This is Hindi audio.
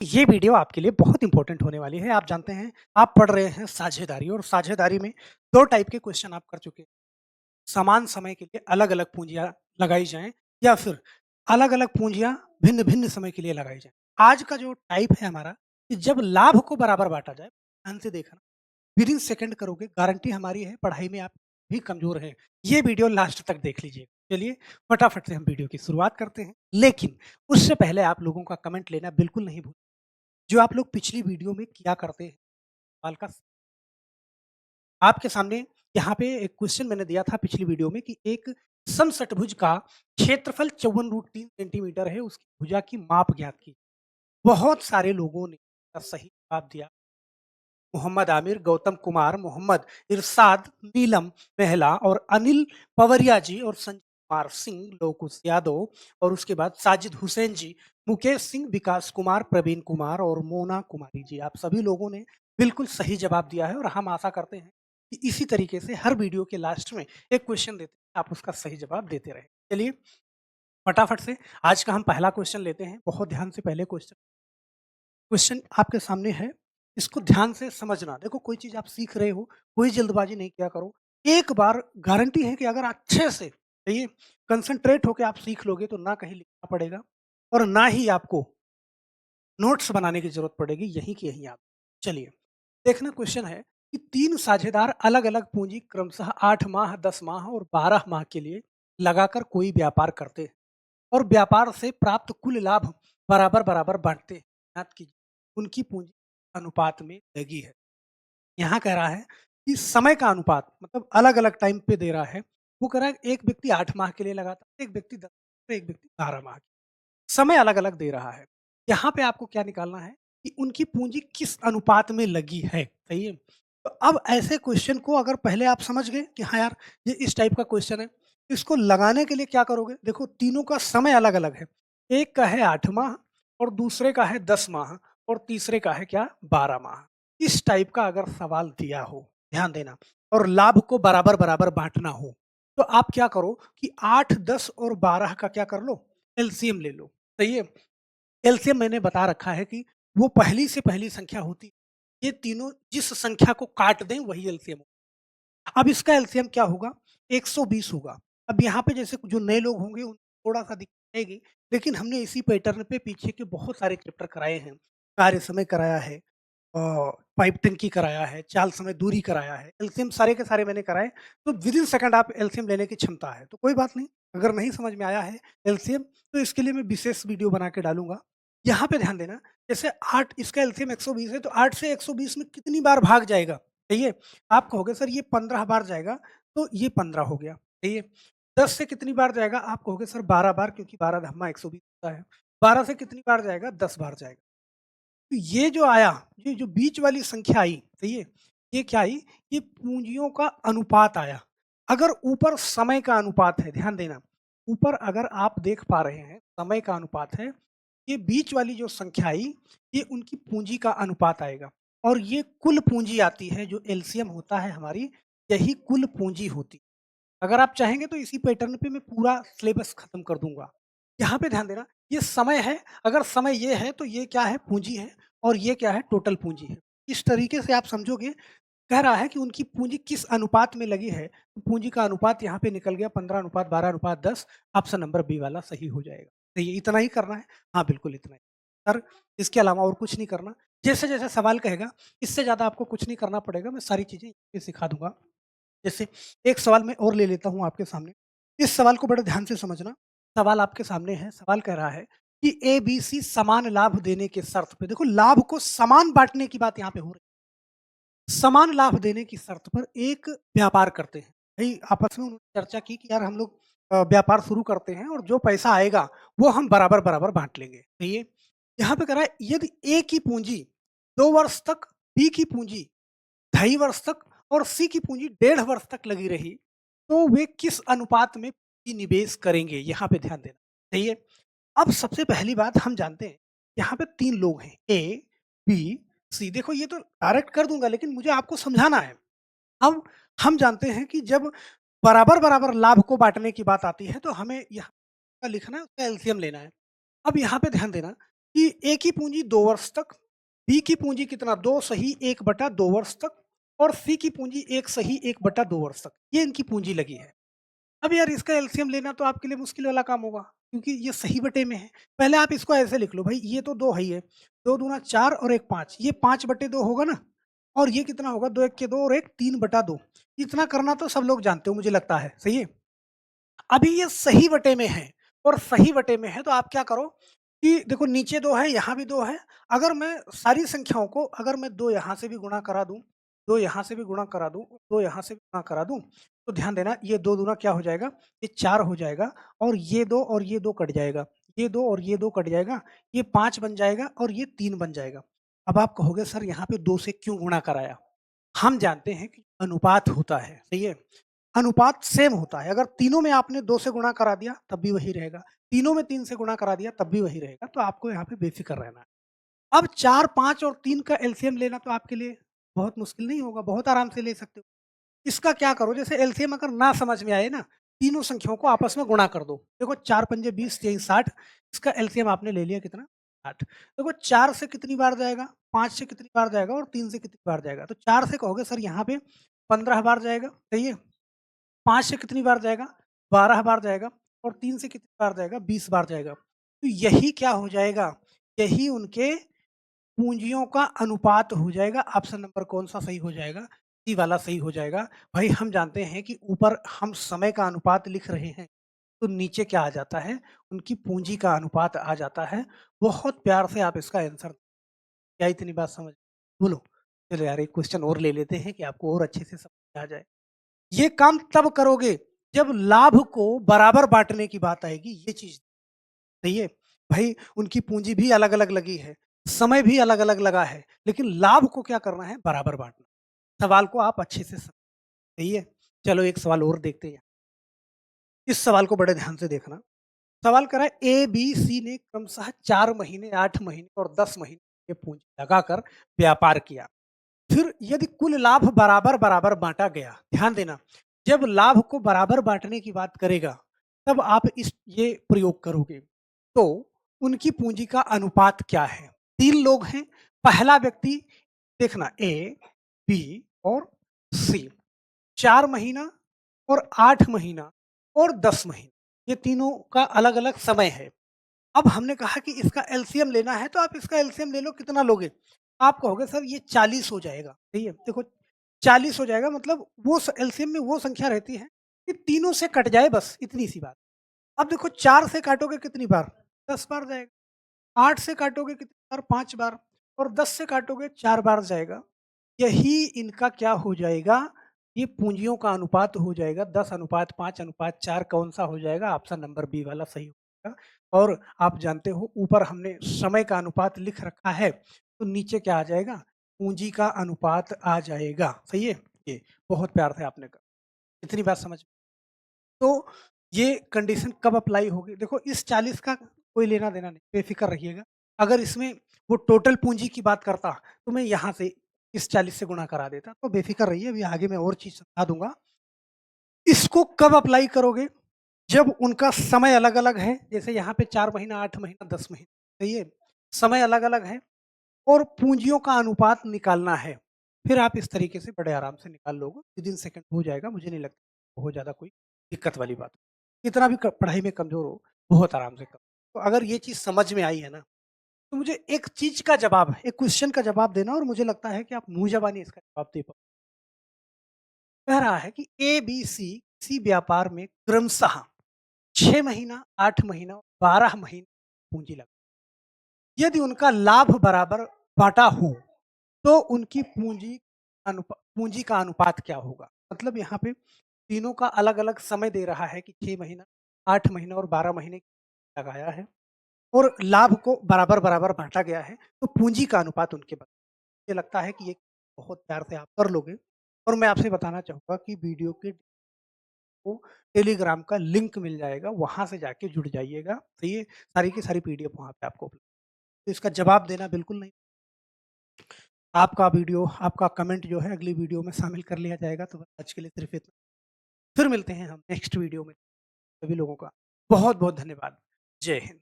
ये वीडियो आपके लिए बहुत इंपॉर्टेंट होने वाली है। आप जानते हैं, आप पढ़ रहे हैं साझेदारी और साझेदारी में 2 टाइप के क्वेश्चन आप कर चुके हैं। समान समय के लिए अलग-अलग पूँजियाँ लगाई जाएँ या फिर अलग-अलग पूँजियाँ भिन्न-भिन्न समय के लिए लगाई जाएँ। आज का जो टाइप है हमारा कि जब लाभ को बराबर बाँटा जाए, ध्यान से देखना, विदिन सेकंड करोगे, गारंटी हमारी है, पढ़ाई में आप भी कमज़ोर हैं। ये वीडियो लास्ट तक देख लीजिए। चलिए, फटाफट से हम वीडियो की शुरुआत करते हैं। लेकिन उससे पहले आप लोगों का कमेंट लेना बिल्कुल नहीं भूलें। जो आप लोग पिछली वीडियो में किया करते हैं, सवाल का आपके सामने यहाँ पे एक क्वेश्चन मैंने दिया था पिछली वीडियो में कि एक समषटभुज का क्षेत्रफल 54√3 सेंटीमीटर है, उसकी भुजा की माप ज्ञात कीजिए। बहुत सारे लोगों ने इसका सही जवाब दिया। मोहम्मद आमिर, गौतम कुमार, मोहम्मद इरशाद, नीलम मेहला और अनिल पवरिया जी और संजय कुमार सिंह, लोकुश यादव और उसके बाद साजिद हुसैन जी, मुकेश सिंह, विकास कुमार, प्रवीण कुमार और मोना कुमारी जी। आप सभी लोगों ने बिल्कुल सही जवाब दिया है और हम आशा करते हैं कि इसी तरीके से हर वीडियो के लास्ट में एक क्वेश्चन देते हैं, आप उसका सही जवाब देते रहें। चलिए, फटाफट से आज का हम पहला क्वेश्चन लेते हैं। बहुत ध्यान से पहले क्वेश्चन क्वेश्चन आपके सामने है, इसको ध्यान से समझना। देखो, कोई चीज़ आप सीख रहे हो, कोई जल्दबाज़ी नहीं किया करो। एक बार गारंटी है कि अगर अच्छे से सही कंसंट्रेट होके आप सीख लोगे तो ना कहीं लिखना पड़ेगा और ना ही आपको नोट्स बनाने की ज़रूरत पड़ेगी, यहीं की यहीं आप चलिए, देखना क्वेश्चन है कि 3 साझेदार अलग-अलग पूँजी क्रमशः 8 माह, 10 माह और 12 माह के लिए लगाकर कोई व्यापार करते हैं और व्यापार से प्राप्त कुल लाभ बराबर-बराबर बाँटते हैं। याद कीजिए, उनकी पूँजी अनुपात में लगी है। यहाँ कह रहा है कि समय का अनुपात मतलब अलग-अलग टाइम पे दे रहा है। वो कह रहा है एक व्यक्ति 8 माह के लिए लगाता है, एक व्यक्ति 10, एक व्यक्ति 12 माह। समय अलग-अलग दे रहा है। यहाँ पे आपको क्या निकालना है कि उनकी पूँजी किस अनुपात में लगी है, सही है? तो अब ऐसे क्वेश्चन को अगर पहले आप समझ गए कि हाँ यार, ये इस टाइप का क्वेश्चन है, इसको लगाने के लिए क्या करोगे? देखो, तीनों का समय अलग-अलग है। एक का है 8 माह और दूसरे का है 10 माह और तीसरे का है क्या? 12 माह। इस टाइप का अगर सवाल दिया हो, ध्यान देना, और लाभ को बराबर-बराबर बाँटना हो, तो आप क्या करो कि 8, 10 और 12 का क्या कर लो? एलसीएम ले लो। सही है? एलसीएम मैंने बता रखा है कि वो पहली से पहली संख्या होती है। ये तीनों जिस संख्या को काट दें वही एलसीएम होगा। अब इसका एलसीएम क्या होगा? 120 होगा। अब यहाँ पे जैसे जो नए लोग होंगे उनको थोड़ा-सा दिक्कत आएगी, लेकिन हमने इसी पैटर्न पे पीछे के बहुत सारे चैप्टर कराए हैं। कार्य समय कराया है, पाइप टंकी कराया है, चाल समय दूरी कराया है। एलसीएम सारे के सारे मैंने कराए, तो विदिन सेकंड आप एलसीएम लेने की क्षमता है। तो कोई बात नहीं, अगर नहीं समझ में आया है एलसीएम, तो इसके लिए मैं विशेष वीडियो बना के डालूँगा। यहाँ पे ध्यान देना, जैसे 8 इसका एलसीएम 120 है, तो 8 से 120 में कितनी बार भाग जाएगा? सही है? आप कहोगे सर ये 15 बार जाएगा, तो ये 15 हो गया, सही है? 10 से कितनी बार जाएगा? आप कहोगे सर 12 बार, क्योंकि 12 धामा 120 होता है। 12 से कितनी बार जाएगा? 10 बार जाएगा। तो ये जो आया, ये जो बीच वाली संख्या आई, सही है? ये क्या आई? ये पूँजियों का अनुपात आया। अगर ऊपर समय का अनुपात है, ध्यान देना, ऊपर अगर आप देख पा रहे हैं, समय का अनुपात है, ये बीच वाली जो संख्या आई, ये उनकी पूँजी का अनुपात आएगा और ये कुल पूँजी आती है, जो एलसीएम होता है हमारी, यही कुल पूँजी होती है। अगर आप चाहेंगे तो इसी पैटर्न पे मैं पूरा सिलेबस खत्म कर दूँगा। यहाँ पे ध्यान देना, ये समय है, अगर समय ये है तो ये क्या है? पूँजी है और ये क्या है? टोटल पूँजी है। इस तरीके से आप समझोगे, कह रहा है कि उनकी पूँजी किस अनुपात में लगी है, तो पूँजी का अनुपात यहाँ पे निकल गया 15:12:10, ऑप्शन नंबर बी वाला सही हो जाएगा। तो ये इतना ही करना है? हाँ, बिल्कुल इतना ही। सर, इसके अलावा और कुछ नहीं करना। जैसे-जैसे सवाल कहेगा, इससे ज़्यादा आपको कुछ नहीं करना पड़ेगा, मैं सारी चीज़ें ये सिखा दूँगा। जैसे एक सवाल मैं और ले लेता हूँ आपके सामने। इस सवाल को बड़े ध्यान से समझना। सवाल आपके सामने है, सवाल कह रहा है कि एबीसी समान लाभ देने के शर्त पे, देखो लाभ को समान बाँटने की बात यहाँ पे हो रही है। समान लाभ देने की शर्त पर एक व्यापार करते हैं। भई आपस में उन्होंने चर्चा की कि यार हम लोग व्यापार शुरू करते हैं और जो पैसा आएगा वो हम बराबर-बराबर बाँट लेंगे। सही है? यहाँ पे कह रहा है यदि ए की पूँजी 2 वर्ष तक, बी की पूँजी 2.5 वर्ष तक और सी की पूँजी 1.5 वर्ष तक लगी रही, तो वे किस अनुपात में पूँजी निवेश करेंगे? यहाँ पे ध्यान देना, सही है? अब सबसे पहली बात हम जानते हैं, यहाँ पे 3 लोग हैं, ए, बी, सी। देखो, ये तो डायरेक्ट कर दूँगा, लेकिन मुझे आपको समझाना है। अब हम जानते हैं कि जब बराबर-बराबर लाभ को बाँटने की बात आती है, तो हमें यहाँ लिखना है, उसका एलसीएम लेना है। अब यहाँ पे ध्यान देना, कि ए की पूँजी 2 वर्ष तक, बी की पूँजी कितना 2 सही 1/2 वर्ष तक और सी की पूँजी 1 सही 1/2 वर्ष तक। ये इनकी पूँजी लगी है। अब यार इसका एलसीएम लेना तो आपके लिए मुश्किल वाला काम होगा, क्योंकि ये सही बटे में है। पहले आप इसको ऐसे लिख लो भाई, ये तो 2 है ही है, 2 दूना 4 और 1 5, ये 5/2 होगा ना? और ये कितना होगा 2 1 के 2 और 1 3/2। इतना करना तो सब लोग जानते हो मुझे लगता है, सही है? अभी ये सही बटे में है और सही बटे में है तो आप क्या करो कि देखो नीचे 2 है, यहाँ भी 2 है। अगर मैं सारी संख्याओं को अगर मैं 2 यहाँ से भी गुणा करा दूँ, 2 यहाँ से भी गुणा करा दूँ, 2 यहाँ से भी गुणा करा दूँ, तो ध्यान देना ये 2 दूना क्या हो जाएगा? ये 4 हो जाएगा और ये 2 और ये 2 कट जाएगा। ये 2 और ये 2 कट जाएगा, ये 5 बन जाएगा और ये 3 बन जाएगा। अब आप कहोगे सर यहाँ पे 2 से क्यों गुणा कराया? हम जानते हैं कि अनुपात होता है, सही है? अनुपात सेम होता है, अगर तीनों में आपने 2 से गुणा करा दिया तब भी वही रहेगा, तीनों में 3 से गुणा करा दिया तब भी वही रहेगा, तो आपको यहाँ पे बेफ़िक्र रहना है। अब 4, 5 और 3 का एलसीएम लेना तो आपके लिए बहुत मुश्किल नहीं होगा, बहुत आराम से ले सकते हो। इसका क्या करो जैसे एलसीएम अगर ना समझ में आए ना, तीनों संख्याओं को आपस में गुणा कर दो। देखो 4 पंजे 20 तेईं 60, इसका एलसीएम आपने ले लिया कितना? 60। देखो 4 से कितनी बार जाएगा, 5 से कितनी बार जाएगा और 3 से कितनी बार जाएगा? तो 4 से कहोगे सर यहाँ पे 15 बार जाएगा, सही है? 5 से कितनी बार जाएगा? 12 बार जाएगा और 3 से कितनी बार जाएगा? 20 बार जाएगा। तो यही क्या हो जाएगा? यही उनके पूँजियों का अनुपात हो जाएगा। ऑप्शन नंबर कौन-सा सही हो जाएगा? सी वाला सही हो जाएगा। भाई हम जानते हैं कि ऊपर हम समय का अनुपात लिख रहे हैं, तो नीचे क्या आ जाता है? उनकी पूँजी का अनुपात आ जाता है। बहुत प्यार से आप इसका आंसर क्या इतनी बात समझ बोलो? चलो यार एक क्वेश्चन और ले लेते हैं कि आपको और अच्छे से समझ में आ जाए। ये काम तब करोगे जब लाभ को बराबर बाँटने की बात आएगी, ये चीज़ सही है। भाई उनकी पूँजी भी अलग-अलग लगी है, समय भी अलग-अलग लगा है, लेकिन लाभ को क्या करना है? बराबर बाँटना। सवाल को आप अच्छे से सही है। चलो एक सवाल और देखते हैं। इस सवाल को बड़े ध्यान से देखना। सवाल करा है ए, बी, सी ने क्रमशः 4 महीने, 8 महीने और 10 महीने की पूँजी लगाकर व्यापार किया। फिर यदि कुल लाभ बराबर-बराबर बाँटा गया, ध्यान देना, जब लाभ को बराबर बाँटने की बात करेगा, तब आप ये प्रयोग करोगे। तो उनकी पूँजी का अनुपात क्या है? 3 लोग हैं, पहला व्यक्ति देखना ए, बी और सी, 4 महीना और 8 महीना और 10 महीना, ये तीनों का अलग-अलग समय है। अब हमने कहा कि इसका एलसीएम लेना है, तो आप इसका एलसीएम ले लो, कितना लोगे? आप कहोगे सर ये 40 हो जाएगा, सही है? देखो 40 हो जाएगा मतलब वो एलसीएम में वो संख्या रहती है कि तीनों से कट जाए बस, इतनी सी बात। अब देखो 4 से काटोगे कितनी बार? 10 बार जाएगा, 8 से काटोगे कितनी बार? 5 बार और 10 से काटोगे 4 बार जाएगा। यही इनका क्या हो जाएगा, ये पूँजियों का अनुपात हो जाएगा 10:5:4 कौन-सा हो जाएगा? ऑप्शन नंबर बी वाला सही होगा। और आप जानते हो ऊपर हमने समय का अनुपात लिख रखा है, तो नीचे क्या आ जाएगा? पूँजी का अनुपात आ जाएगा, सही है? ये बहुत प्यार से आपने कहा। इतनी बात समझ तो ये कंडीशन कब अप्लाई होगी? देखो इस 40 का कोई लेना-देना नहीं, बेफ़िक्र रहिएगा। अगर इसमें वो टोटल पूँजी की बात करता, तो मैं यहाँ से इस 40 से गुणा करा देता, तो बेफ़िक्र रहिए, अभी आगे मैं और चीज़ समझा दूँगा। इसको कब अप्लाई करोगे? जब उनका समय अलग-अलग है, जैसे यहाँ पे 4 महीना, 8 महीना, 10 महीना, सही है? समय अलग-अलग है और पूँजियों का अनुपात निकालना है। फिर आप इस तरीके से बड़े आराम से निकाल लोगे, विदिन सेकंड हो जाएगा, मुझे नहीं लगता बहुत ज़्यादा कोई दिक्कत वाली बात। कितना भी क पढ़ाई में कमज़ोर हो, बहुत आराम से तो अगर ये चीज़ समझ में आई है ना, तो मुझे एक चीज़ का जवाब, एक क्वेश्चन का जवाब देना और मुझे लगता है कि आप मुँह ज़बानी इसका जवाब दे पाओ। कह रहा है कि ए, बी, सी किसी व्यापार में क्रमशः 6 महीना, 8 महीना, 12 महीने पूँजी लगा यदि उनका लाभ बराबर बाँटा हो, तो उनकी पूँजी का अनुपात क्या होगा? मतलब यहाँ पे तीनों का अलग-अलग समय दे रहा है कि 6 महीना, 8 महीना और 12 महीने लगाया है और लाभ को बराबर-बराबर बाँटा गया है, तो पूँजी का अनुपात उनके मुझे लगता है कि ये बहुत प्यार से आप कर लोगे और मैं आपसे बताना चाहूँगा कि वीडियो के को टेलीग्राम का लिंक मिल जाएगा, वहाँ से जाके जुड़ जाइएगा, तो ये सारी की सारी पीडीएफ वहाँ पे आपको तो इसका जवाब देना बिल्कुल नहीं, आपका वीडियो, आपका कमेंट जो है अगली वीडियो में शामिल कर लिया जाएगा, तो आज के लिए सिर्फ़ इतना। फिर मिलते हैं हम नेक्स्ट वीडियो में, सभी लोगों का बहुत-बहुत धन्यवाद। जय हिंद।